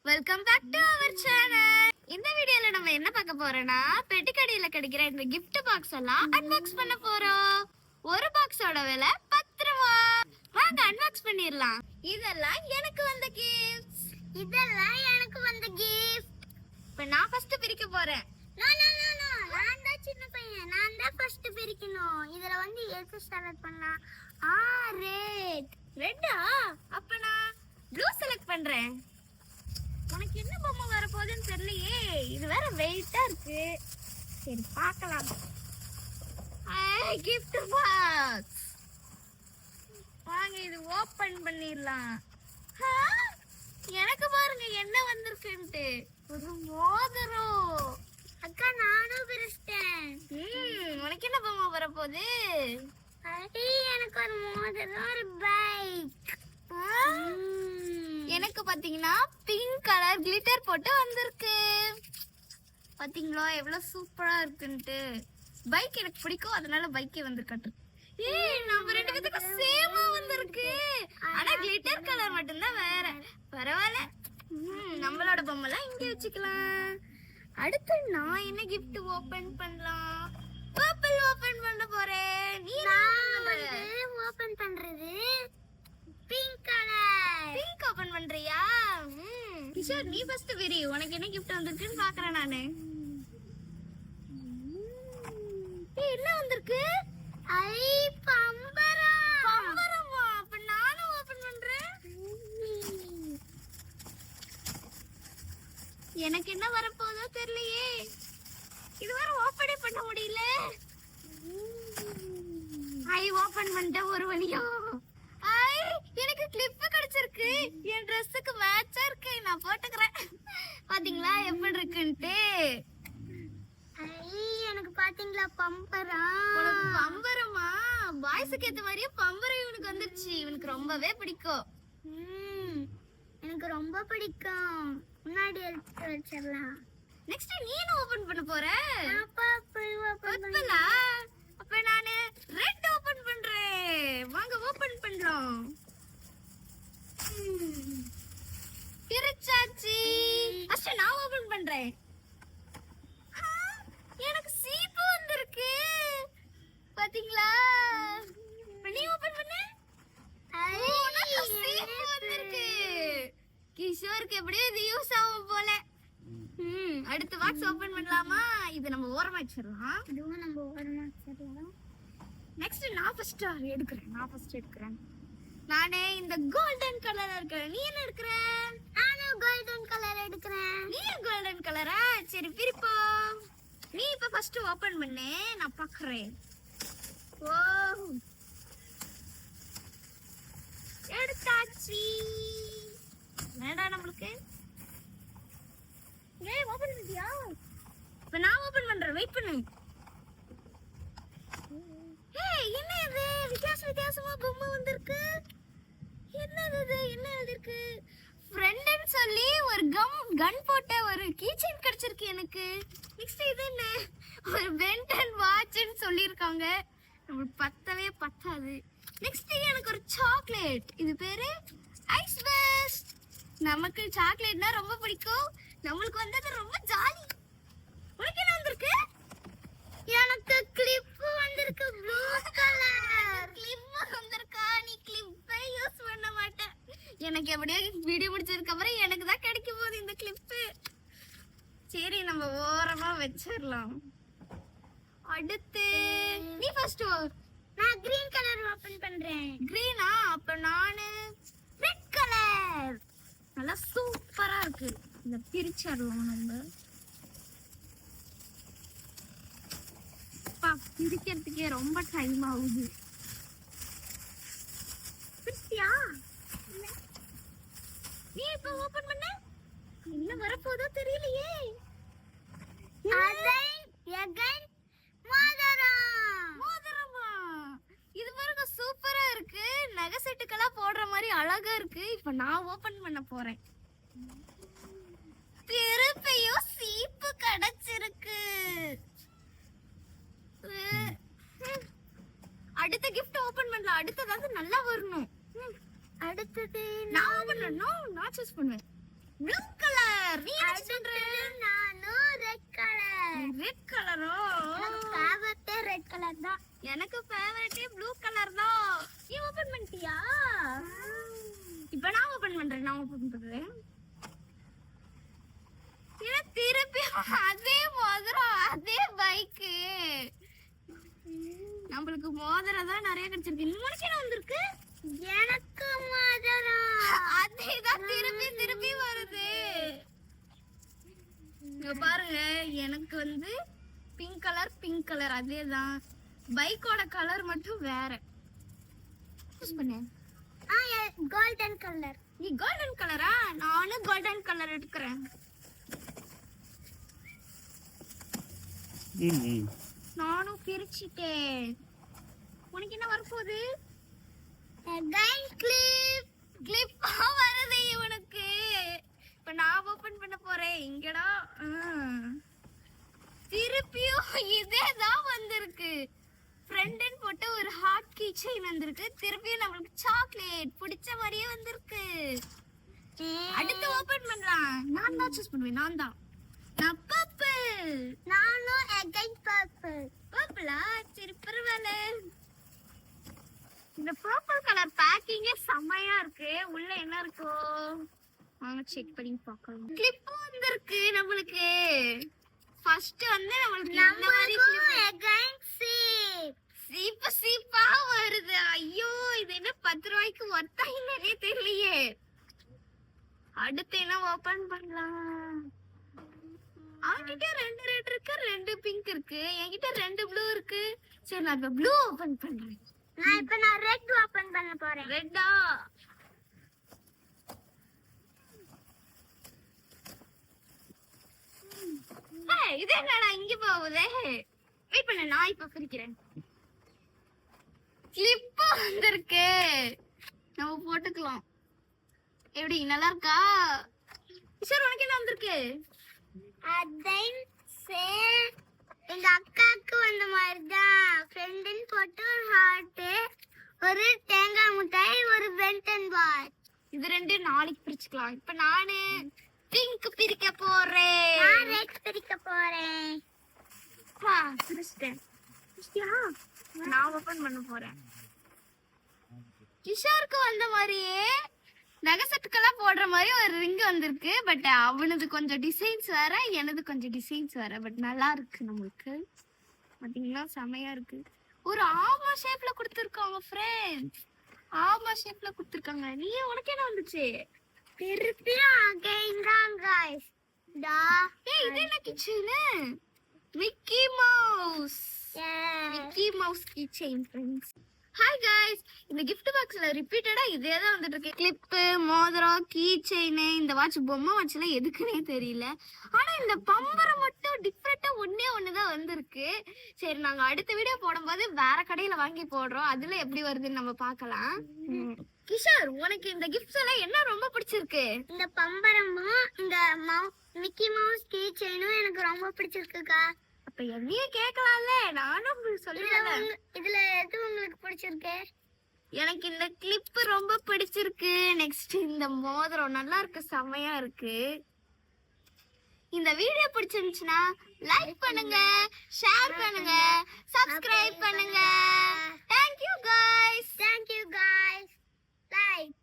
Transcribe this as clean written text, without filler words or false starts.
Welcome back to our channel. இந்த வீடியோல நம்ம என்ன பார்க்க போறோம்னா பெட்டிக்கடையில கிடைக்கிற இந்த gift பாக்ஸ் எல்லாம் அன்பாக்ஸ் பண்ண போறோம். ஒரு பாக்ஸோட விலை 10 ரூபாய். வாங்க அன்பாக்ஸ் பண்ணிரலாம். இதெல்லாம் எனக்கு வந்த கிஃப்ட்ஸ். இப்ப நான் ஃபர்ஸ்ட் பிரிக்க போறேன். நான் தான் சின்ன பையன், நான் தான் ஃபர்ஸ்ட் பிரிக்கணும். இதுல வந்து எது செலக்ட் பண்ணலாம்? ரெட்டா? அப்ப நான் ப்ளூ செலக்ட் பண்றேன். உனக்கு என்ன பொம்மை வர போகுதுன்னு தெரியலையே. இது வேற வெயிட்டா இருக்கு. சரி பார்க்கலாம். gift box. வாங்க இது ஓபன் பண்ணிரலாம். எனக்கு பாருங்க என்ன வந்திருக்குன்ட்டு. ஒரு மோதிரம். அக்கா நானும் பிரிச்சிட்டேன். உனக்கு என்ன பொம்மை வர போகுது? எனக்கு ஒரு மோதிரம், ஒரு பைக். எனக்கு பாத்தீங்கன்னா பிங்க் கலர் கிளிட்டர் போட்டு வந்திருக்கு. பாத்தீங்களா எவ்வளவு சூப்பரா இருக்குன்ட்டு. பைக் எனக்கு பிடிக்கும், அதனால பைக்கே வந்திருக்காட்டு. நம்ம ரெண்டு பேத்துக்கு சேமா வந்திருக்கு. ஆனா கிளிட்டர் கலர் மட்டும்தான் வேற. பரவாயில்ல, நம்மளோட பொம்மைலாம் இங்க வச்சுக்கலாம். அடுத்து நான் என்ன gift ஓபன் பண்ணலாம்? பர்பிள் ஓபன் பண்ண போறேன். நீ ஓபன் பண்றது பிங்க் கலர். பிங்க் ஓபன் பண்றியா? கிஷோர் நீ ஃபர்ஸ்ட் விரி. உனக்கு என்ன gift வந்திருக்குன்னு பார்க்கறேன் நானு. என்ன வந்திருக்கு? பம்பரம். பம்பரமா? அப்ப நானும் ஓபன் பண்றேன். எனக்கு என்ன வரப்போதோ தெரியலையே. இது வேற ஓபனே பண்ண முடியல. ஓபன் பண்ணிட்டேன் ஒரு வழியா. எனக்கு கிளிப் கிடைச்சிருக்கு. என் ட்ரெஸ்ஸுக்கு மேட்சா இருக்கு. நான் போட்டுக்கிறேன். பாத்தீங்களா எப்படி இருக்குன்ட்டு. எனக்கு பாத்தீங்களா பம்பரம். உனக்கு பம்பரமா? பாய்ஸுக்கு ஏத்த மாதிரியே பம்பரம் இவனுக்கு வந்துருச்சு. இவனுக்கு ரொம்பவே பிடிக்கும். எனக்கு ரொம்ப பிடிக்கும். முன்னாடி எடுத்து வச்சிடலாம். நெக்ஸ்ட் நீ என்ன ஓபன் பண்ண போற? பர்பிளா? அப்ப நானு ரெட் ஓபன் பண்றேன். வாங்க ஓபன் பண்ணலாம். பிரிச்சாச்சி. அஷ்ட நான் ஓபன் பண்றேன். எனக்கு சீப்பு வந்திருக்கு. பாத்தீங்களா? நீ ஓபன் பண்ணு. உனக்கு சீப்பு வந்திருக்கு. கிஷோருக்கு எப்படியோ இது யூஸ் ஆகும் போல. அடுத்த பாக்ஸ் ஓபன் பண்ணலாமா? இது நம்ம ஓரமா வச்சிரலாம். இதுவும் நம்ம ஓரமா வச்சிரலாம். நெக்ஸ்ட் நான் ஃபர்ஸ்ட் எடுக்கிறேன். நானே இந்த கோல்டன் கலர் எடுக்கிறேன். நீ என்ன எடுக்கிற? நானும் கோல்டன் கலர் எடுக்கிறேன். நீ கோல்டன் கலரா? சரி பிரிப்போ. நீ இப்ப ஃபர்ஸ்ட் ஓபன் பண்ணு, நான் பார்க்கறேன். ஓ எடுத்தாச்சி. வேடா நம்மளுக்கு. ஓபன் பண்ணியா? இப்ப நான் ஓபன் பண்றேன். வெயிட் பண்ணு. என்ன இது? வித்தியாசமா பொம்மை வந்திருக்கு. என்னது? என்ன எழுதிருக்கு? ஃப்ரெண்ட்னு சொல்லி ஒரு கன் போட்ட ஒரு கீச்செயின் கிடைச்சிருக்கு எனக்கு. நெக்ஸ்ட் இது என்ன? ஒரு பென்டன் வாட்ச்னு சொல்லிருக்காங்க. நமக்கு பத்தவே பத்தாது. நெக்ஸ்ட் எனக்கு ஒரு சாக்லேட். இது பேரு ஐஸ் பெஸ்ட். நமக்கு சாக்லேட்னா ரொம்ப பிடிக்கும். நம்மளுக்கு வந்தது ரொம்ப ஜாலி. உனக்கு என்ன வந்திருக்கு? எனக்கு கிளிப் வந்திருக்கு, ப்ளூ கலர். கிளிப் வந்திருக்கா? நீ கிளிப்பை யூஸ் பண்ண மாட்டேன். எனக்கு எப்படியோ வீடியோ முடிச்சதுக்கு அப்புறம் எனக்கு தான் கிடைக்க போகுது இந்த கிளிப்பு. சரி நம்ம ஓரமா வச்சிரலாம். அடுத்து நீ ஃபர்ஸ்ட். நான் கிரீன் கலர் ஓபன் பண்றேன். கிரீனா? அப்ப நானு ரெட் கலர். நல்லா சூப்பரா இருக்கு. இந்த பிரிச்சிரலாம் நம்ம. பிரிக்கிறதுக்கே ரொம்ப டைம் ஆகுது. பிரிச்சியா? நீ இப்ப ஓபன் பண்ண. என்ன வரப்போதோ தெரியலையே. மோதிரமா? இது பாருங்க சூப்பரா இருக்கு. நகை செட்டுக்கெல்லாம் போடுற மாதிரி அழகா இருக்கு. இப்ப நான் ஓபன் பண்ண போறேன். திருப்பியும் சீப்பு கிடைச்சிருக்கு. அடுத்த gift ஓபன் பண்ணலாம். அடுத்தது நல்லா வரணும். அடுத்தது நான் ஓபன் பண்ணனும். நான் சூஸ் பண்ணுவேன். Blue colour. நீ என்ன சொல்ற? நானும் ரெட் கலர். ரெட் கலரோ? ஃபேவரட்டே ரெட் கலர் தான். எனக்கு ஃபேவரட்டே ப்ளூ கலர் தான். நீ ஓபன் பண்ணிட்டியா? இப்போ நான் ஓபன் பண்றேன். ஏன்னா திருப்பி அதே மோதிரம் அதே பைக்கு. நம்மளுக்கு மோதிரம் தான் நிறைய கிடைச்சிருக்கு. உனக்கு என்ன வந்திருக்கு? எனக்கு மோதிரம். அதேதான் திருப்பி வருது. இங்க பாருங்க, எனக்கு வந்து பிங்க் கலர் அதேதான். பைக்கோட கலர் மட்டும் வேற. சூஸ் பண்ணு. Golden colour. நீ கோல்டன் கலரா? நானும் கோல்டன் கலர் எடுக்கிறேன். நானும் பிரிச்சிட்டேன். உனக்கு என்ன வரப்போகுது? கிளிப் வருது இவனுக்கு. இப்ப நான் ஓபன் பண்ண போறேன். இங்கடா திருப்பியும் இதேதான் வந்திருக்கு. ஃப்ரெண்ட்னு போட்டு ஒரு ஹார்ட் கீ செயின் வந்திருக்கு. திருப்பியும் நம்மளுக்கு சாக்லேட் பிடிச்ச மாதிரியே வந்திருக்கு. அடுத்து ஓபன் பண்ணலாம். நான் தான் சூஸ் பண்ணுவேன். நான் பர்பிள். நானும் அகைன் பர்பிள். பர்பிளா? சரி பரவாயில்ல. இந்த பர்பிள் கலர் பேக்கிங்கே செம்மையா இருக்கு. உள்ள என்ன இருக்கோ வாங்க செக் பண்ணி பார்க்கலாம். கிளிப் வந்திருக்கு நம்மளுக்கு. ஃபர்ஸ்ட் வந்து நம்மளுக்கு இந்த மாதிரி அகைன் சீப். சீப்பா வருது. ஐயோ, இது என்ன 10 ரூபாய்க்கு ஒர்த்தா இல்லையே தெரியலையே. அடுத்து என்ன ஓபன் பண்ணலாம்? அவன்கிட்ட 2 ரெட் இருக்கு, 2 பிங்க் இருக்கு. என்கிட்ட 2 ப்ளூ இருக்கு. சரி, நான் இப்ப ப்ளூ ஓபன் பண்றேன். நான் ரெட் ஓபன் பண்ண போறேன். ரெட்டா? இது என்னடா இங்க போகுதே? வெயிட் பண்ணு, நான் இப்ப பிரிக்கிறேன். கிளிப் வந்திருக்கு. நம்ம போட்டுக்கலாம். எப்படி, நல்லா இருக்கா? சார், உனக்கு என்ன வந்திருக்கு? அதைன் எங்க அக்காக்கு வந்த மாதிரி தான். ஃப்ரெண்டுன்னு போட்டு ஒரு ஹார்ட், ஒரு தேங்காய் மிட்டாய், ஒரு பென்டன் பார். இது 2 நாளைக்கு பிரிச்சுக்கலாம். இப்ப நானு பிங்க் பிரிக்க போறேன். நான் ரெட் பிரிக்க போறேன். பிரிச்சிட்டேன். நான் ஓபன் பண்ண போறேன். கிஷோருக்கு வந்த மாதிரியே நகசட்டுக்கெல்லாம் போடுற மாதிரி ஒரு ரிங் வந்திருக்கு. பட் அவனது கொஞ்சம் டிசைன்ஸ் வேற, எனது கொஞ்சம் டிசைன்ஸ் வேற. பட் நல்லா இருக்கு. நம்மளுக்கு பாத்தீங்கன்னா செமையா இருக்கு. ஒரு ஆமா ஷேப்ல கொடுத்துருக்காங்க ஃப்ரெண்ட்ஸ். ஆமா ஷேப்ல கொடுத்துருக்காங்க. நீ உனக்கு என்ன வந்துச்சு? திருப்பியும் அகைன் தான் गाइस. ஏய், இது என்ன kitchen? Mickey Mouse. Mickey Mouse key chain friends. Hi guys, இந்த gift பாக்ஸ்ல ரிப்பீட்டடா இதே தான் வந்துட்டு இருக்கு. கிளிப், மோதிரம், கீ செயின். இந்த வாட்ச் பொம்மை வாட்ச்ல எதுக்குன்னே தெரியல. ஆனா இந்த பம்பரம் மட்டும் டிஃபரெண்டா ஒண்ணே தான் வந்திருக்கு. சரி, நாங்க அடுத்த வீடியோ போடும்போது வேற கடையில வாங்கி போடுறோம். அதுல எப்படி வருதுன்னு நம்ம பார்க்கலாம். கிஷோர், உனக்கு இந்த கிஃப்ட்ஸ் எல்லாம் என்ன ரொம்ப பிடிச்சிருக்கு? இந்த பம்பரமும் இந்த மிக்கி மவுஸ் கீ செயினும் எனக்கு ரொம்ப பிடிச்சிருக்குக்கா. அப்ப என்னையே கேட்கலாம்ல, நானும் சொல்லுவேன். இதுல எது உங்களுக்கு பிடிச்சிருக்கு? எனக்கு இந்த கிளிப் ரொம்ப பிடிச்சிருக்கு. நெக்ஸ்ட் இந்த மோதிரம் நல்லா இருக்கு, செமையா இருக்கு. இந்த வீடியோ பிடிச்சிருந்துச்சுன்னா லைக் பண்ணுங்க, ஷேர் பண்ணுங்க, சப்ஸ்கிரைப் பண்ணுங்க. Thank you guys. Thank you guys. Like